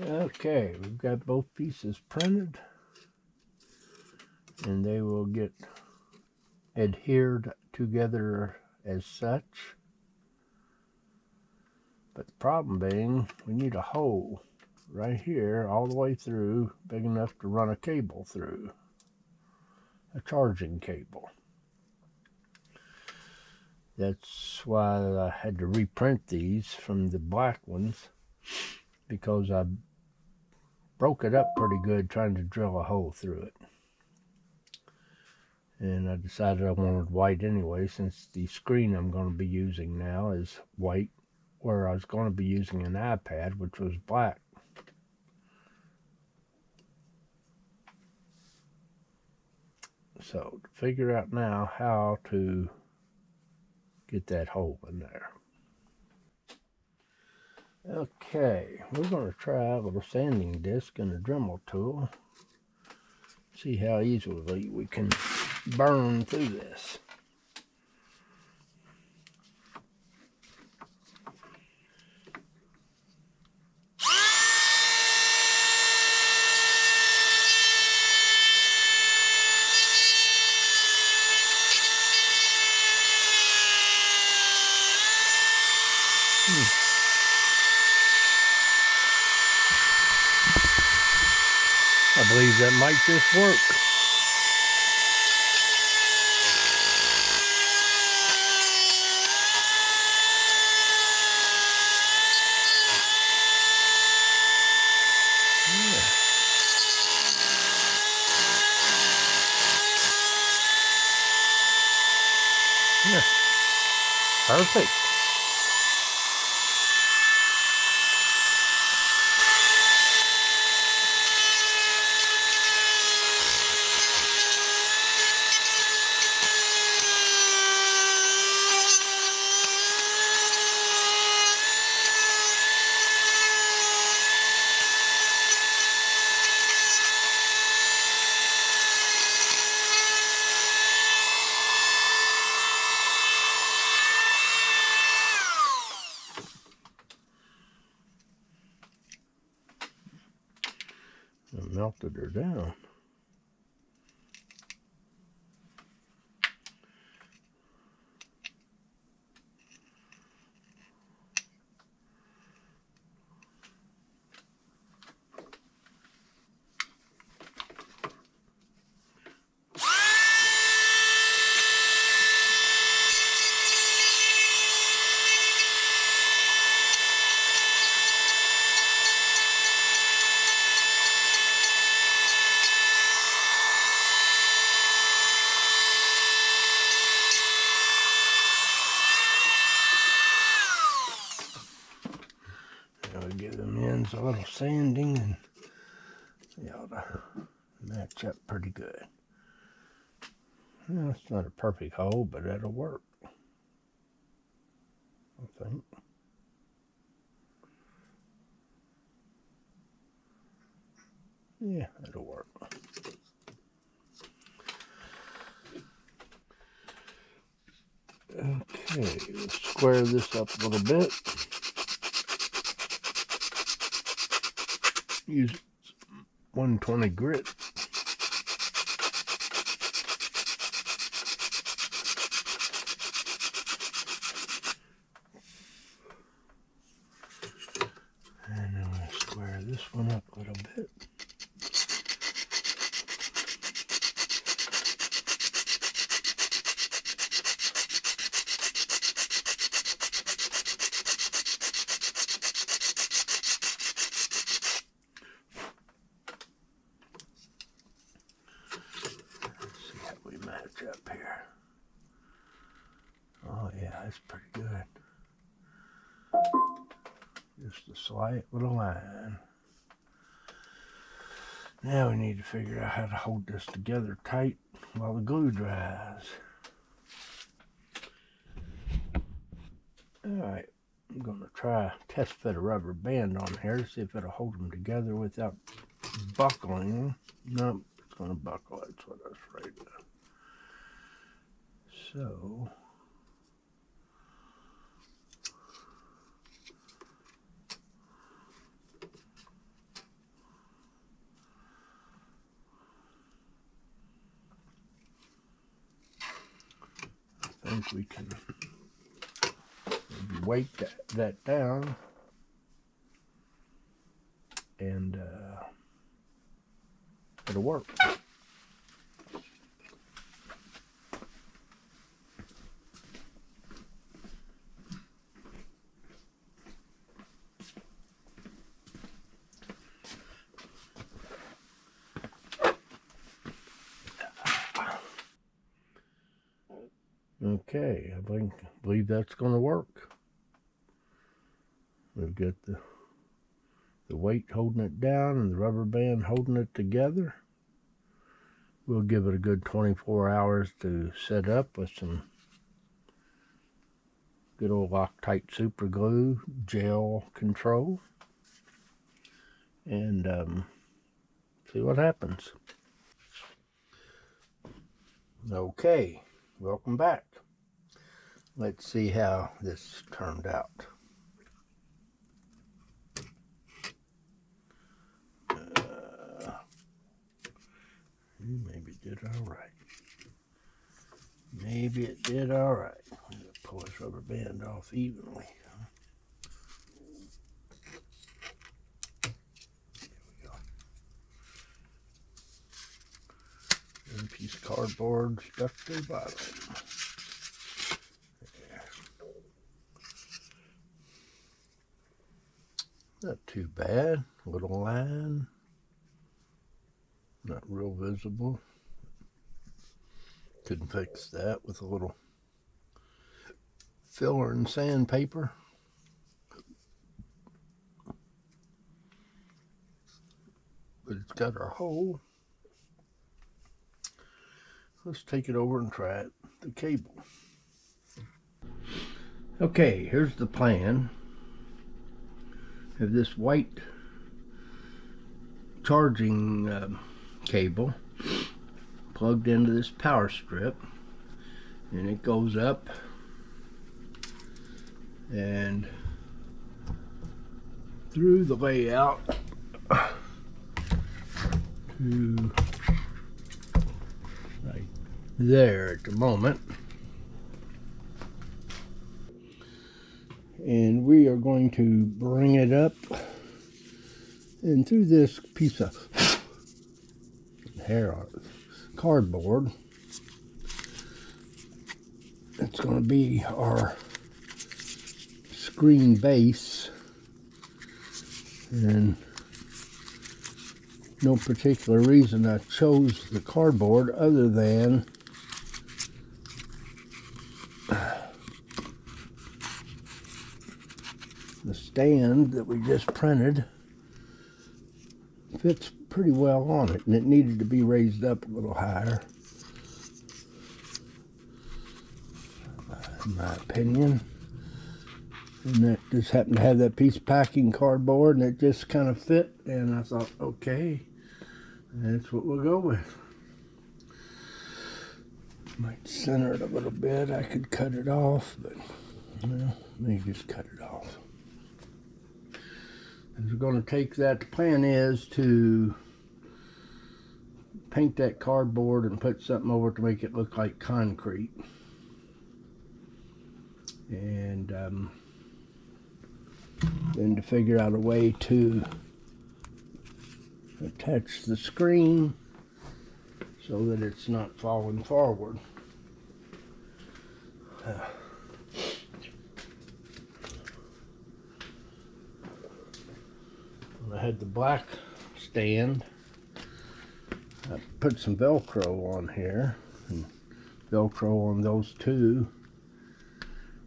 Okay, we've got both pieces printed, and they will get adhered together as such. But the problem being, we need a hole right here all the way through, big enough to run a cable through, a charging cable. That's why I had to reprint these from the black ones, because I broke it up pretty good trying to drill a hole through it. And I decided I wanted white anyway, since the screen I'm going to be using now is white, where I was going to be using an iPad, which was black. So, to figure out now how to get that hole in there. Okay, we're going to try with a sanding disc and a Dremel tool. See how easily we can burn through this. I believe that might just work. Yeah. Perfect. I melted her down. Now we give them ends a little sanding, and they ought to match up pretty good. Well, it's not a perfect hole, but that'll work, I think. Yeah, that'll work. Okay, let's square this up a little bit. Use 120 grit. And I'm going to square this one up a little bit. Match up here. Oh yeah, that's pretty good. Just a slight little line. Now we need to figure out how to hold this together tight while the glue dries. Alright, I'm going to try a test fit a rubber band on here to see if it'll hold them together without buckling. Nope, it's going to buckle. That's what I was afraid of. So, think we can maybe weight that down and it'll work. Okay, I believe that's going to work. We've got the weight holding it down and the rubber band holding it together. We'll give it a good 24 hours to set up with some good old Loctite super glue gel control, and see what happens. Okay, welcome back. Let's see how this turned out. Maybe it did all right. Maybe it did all right. I'm going to pull this rubber band off evenly. There we go. One piece of cardboard stuck to the bottom. There. Not too bad. A little line. Not real visible. Couldn't fix that with a little filler and sandpaper. But it's got our hole. Let's take it over and try it. The cable. Okay, here's the plan. Have this white charging cable plugged into this power strip, and it goes up and through the layout to right there at the moment. And we are going to bring it up and through this piece of cardboard. It's going to be our screen base, and no particular reason I chose the cardboard other than the stand that we just printed fits pretty well on it, and it needed to be raised up a little higher, in my opinion. And that just happened to have that piece of packing cardboard, and it just kind of fit, and I thought, okay, that's what we'll go with. Might center it a little bit. I could cut it off, but well, maybe just cut it off. We're going to take that. The plan is to paint that cardboard and put something over it to make it look like concrete, and then to figure out a way to attach the screen so that it's not falling forward. I had the black stand. I put some Velcro on here, and Velcro on those two,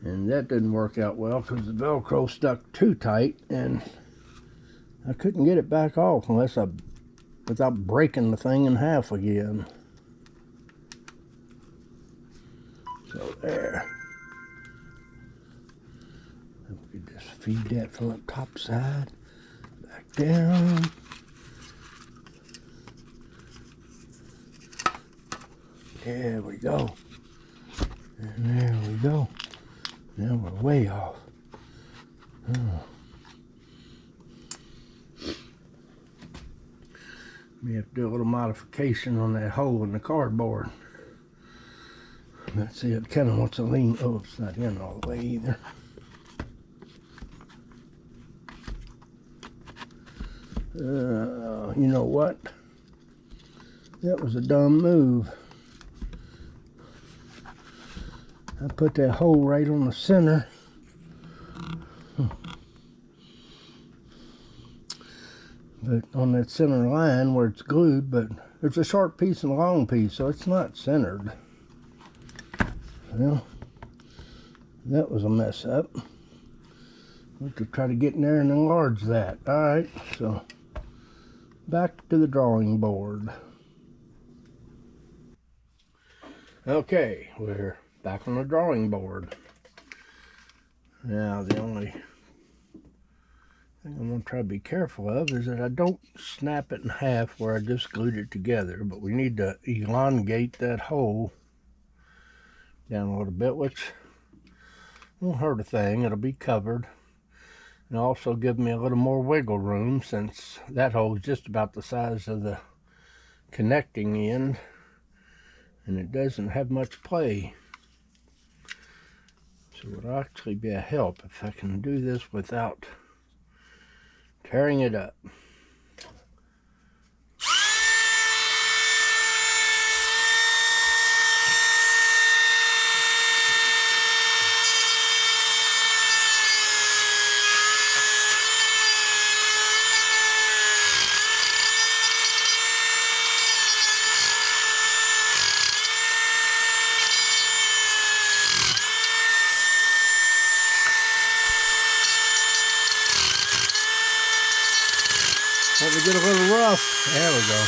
and that didn't work out well because the Velcro stuck too tight, and I couldn't get it back off without breaking the thing in half again. So there. We could just feed that from the top side back down. There we go. And there we go. Now we're way off. Oh. We have to do a little modification on that hole in the cardboard. Let's see, it kind of wants to lean. Oh, it's not in all the way either. You know what? That was a dumb move. I put that hole right on the center. But on that center line where it's glued, but there's a short piece and a long piece, so it's not centered. Well, that was a mess up. We'll have to try to get in there and enlarge that. Alright, so back to the drawing board. Okay, we're back on the drawing board. Now, the only thing I'm going to try to be careful of is that I don't snap it in half where I just glued it together, but we need to elongate that hole down a little bit, which won't hurt a thing. It'll be covered. And also give me a little more wiggle room, since that hole is just about the size of the connecting end, and it doesn't have much play. So it would actually be a help if I can do this without tearing it up. Let me get a little rough. There we go.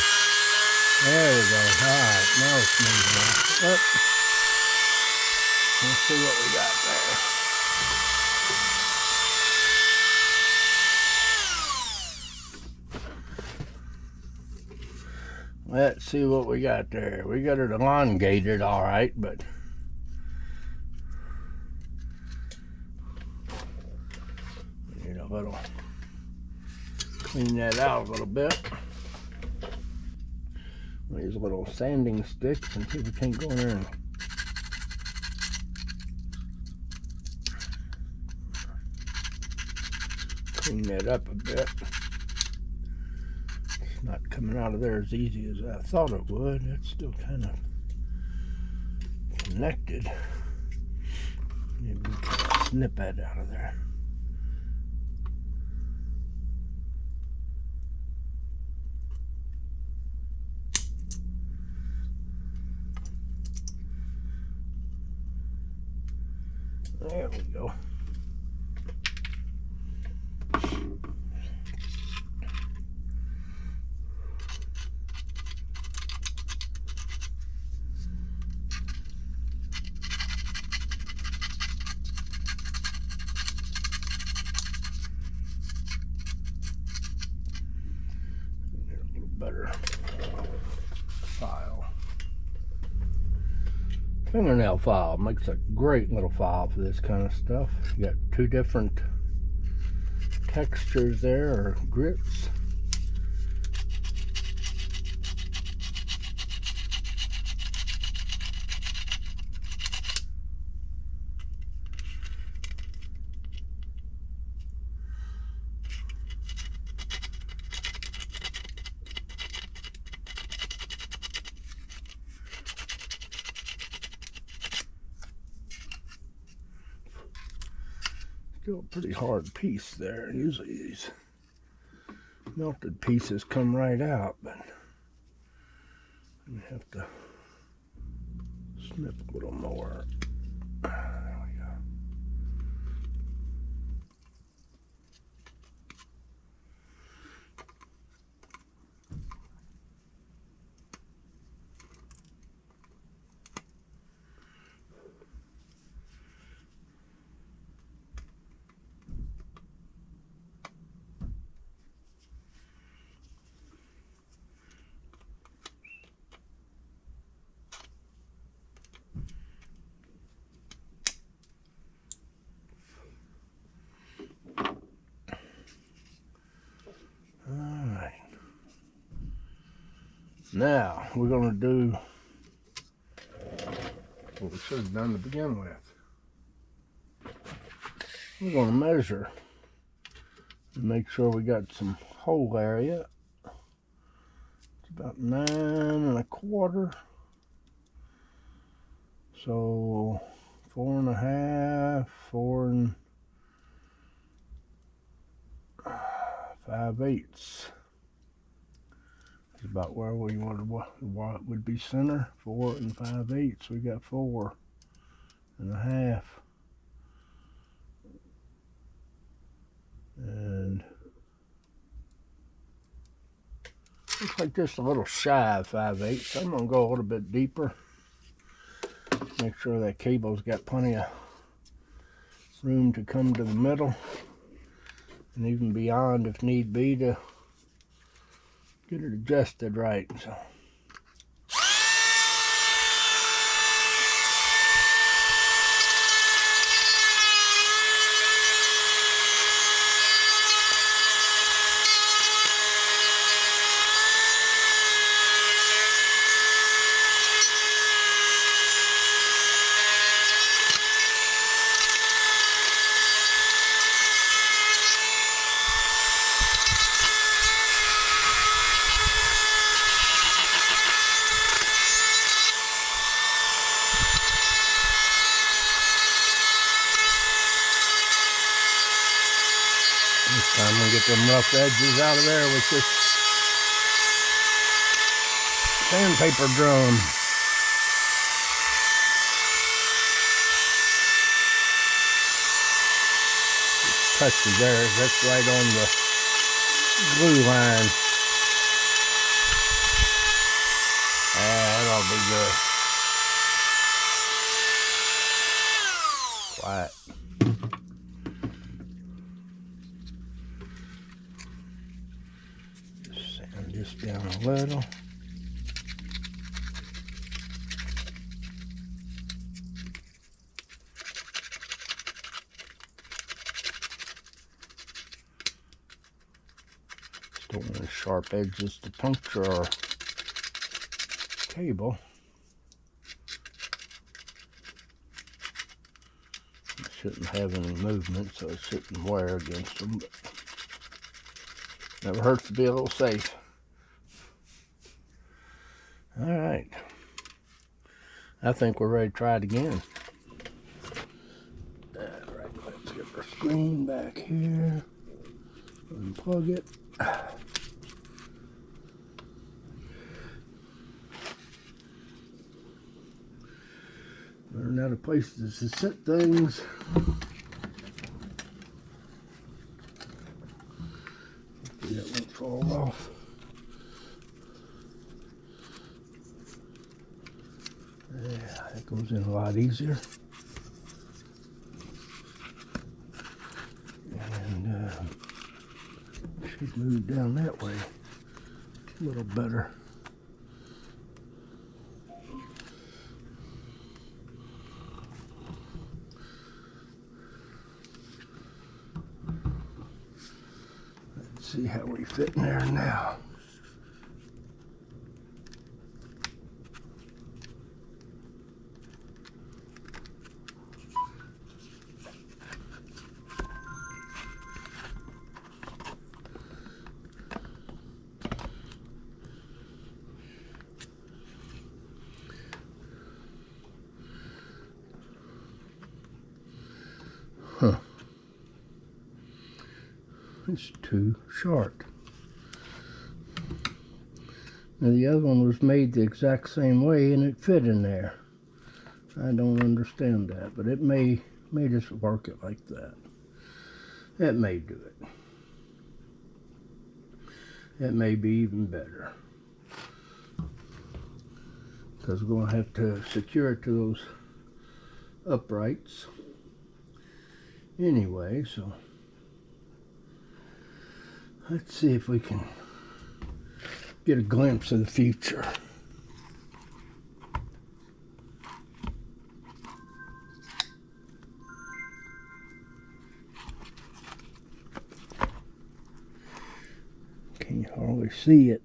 There we go. Alright, now it's moving off. Up. Let's see what we got there. Let's see what we got there. We got it elongated, alright, but we need a little, clean that out a little bit. These little sanding sticks, and see if we can't go in there and clean that up a bit. It's not coming out of there as easy as I thought it would. It's still kind of connected. Maybe we can snip that out of there. There we go. A little better file. Fingernail file makes a great little file for this kind of stuff. You got two different textures there, or grits. Still a pretty hard piece there. Usually these melted pieces come right out, but you have to snip a little more. There we go. Now we're going to do what we should have done to begin with. We're going to measure and make sure we got some hole area. It's about 9 1/4. So 4 1/2, 4 5/8. It's about where we wanted what would be center. 4 5/8. We got 4 1/2. And looks like just a little shy of 5/8. So I'm gonna go a little bit deeper. Make sure that cable's got plenty of room to come to the middle and even beyond if need be to get it adjusted right. So this time we'll get them rough edges out of there with this sandpaper drum. Just touches there, that's right on the glue line. That'll be good. Quiet. Sand this down a little. Just don't want the sharp edges to puncture our cable. It shouldn't have any movement, so it shouldn't wear against them, but never hurts to be a little safe. All right, I think we're ready to try it again. All right, let's get our screen back here, unplug it. Learn out of places to set things. Hopefully that won't fall off. Yeah, that goes in a lot easier. And should move down that way a little better. Let's see how we fit in there now. Huh. It's too short. Now the other one was made the exact same way and it fit in there. I don't understand that, but it may just work it like that. That may do it. That may be even better. Because we're going to have to secure it to those uprights anyway, so let's see if we can get a glimpse of the future. Can't hardly see it.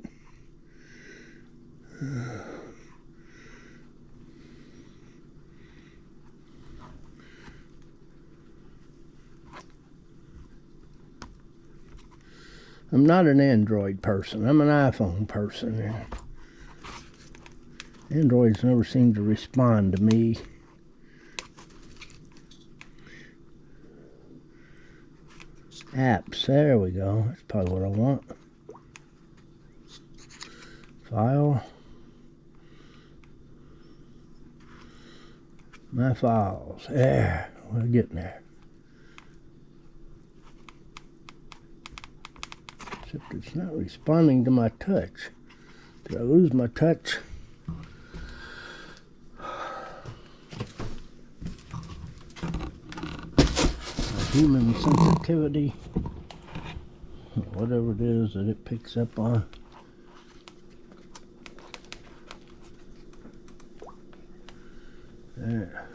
I'm not an Android person. I'm an iPhone person. Androids never seem to respond to me. Apps, there we go. That's probably what I want. File. My files. There, we're getting there. Except it's not responding to my touch. Did I lose my touch? My human sensitivity. Whatever it is that it picks up on. There.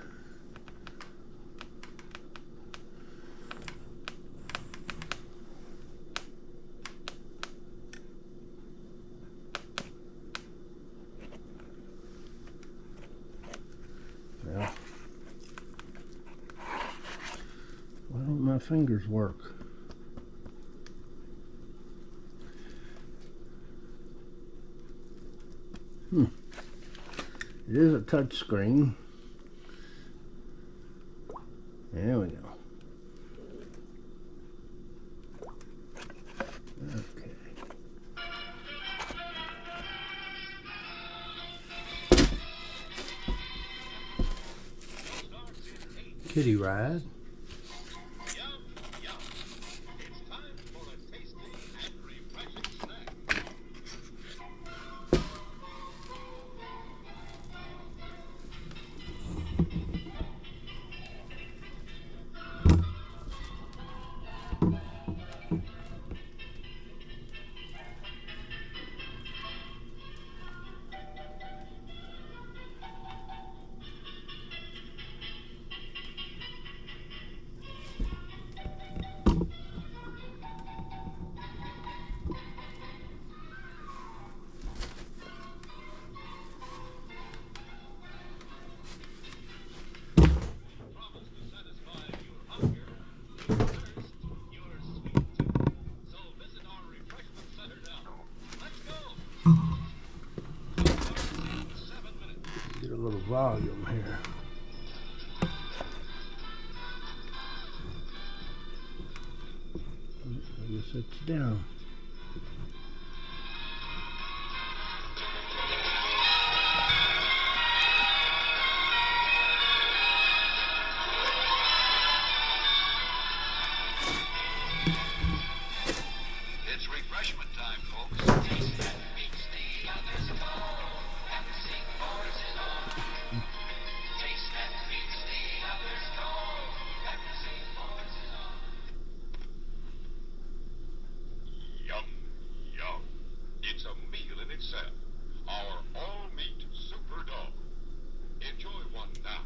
Well, why don't my fingers work? It is a touch screen. There we go. Okay. Kitty ride. Get a little volume here. I guess it's down. It's refreshment time, folks. Taste that beats the others all. Pepsi Force is on. Taste that beats the others all. Pepsi Force is on. Yum, yum. It's a meal in itself. Our all-meat super dog. Enjoy one now.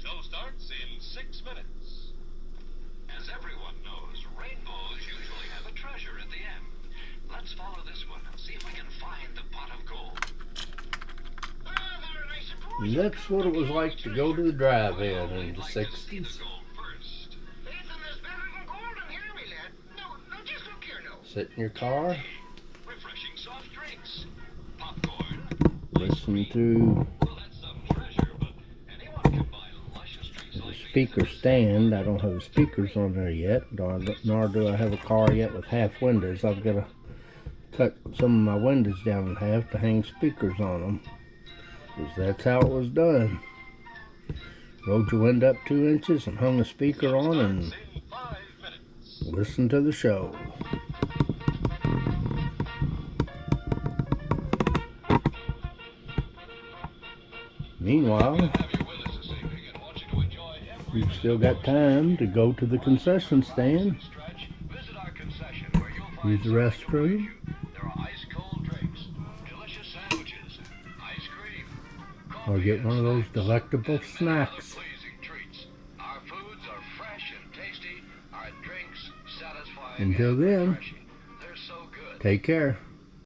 Show starts in 6 minutes. As everyone knows, rainbows usually have a treasure at the end. Let's follow this one and see if we can find the pot of gold. That's what it was like to go to the drive-in in the 60s. Gold first. Sit in your car, Refreshing soft drinks. Popcorn. listen to Well, that's some treasure, but anyone can buy luscious drinks the like these. speaker stand. I don't have the speakers on there yet, nor do I have a car yet with half windows. I've got to cut some of my windows down in half to hang speakers on them, because that's how it was done. Rolled your window up 2 inches and hung a speaker on and Starts in 5 minutes. listen to the show. Meanwhile, Have you with us this evening and want you to enjoy every you've still got time to go to the concession stand, stretch. Visit our concession where you'll find use the restroom, there are ice cold drinks, delicious sandwiches, ice cream, or get one of those delectable snacks. pleasing treats. Our foods are fresh and tasty. Our drinks satisfying. Until and then, refreshing. They're so good. take care.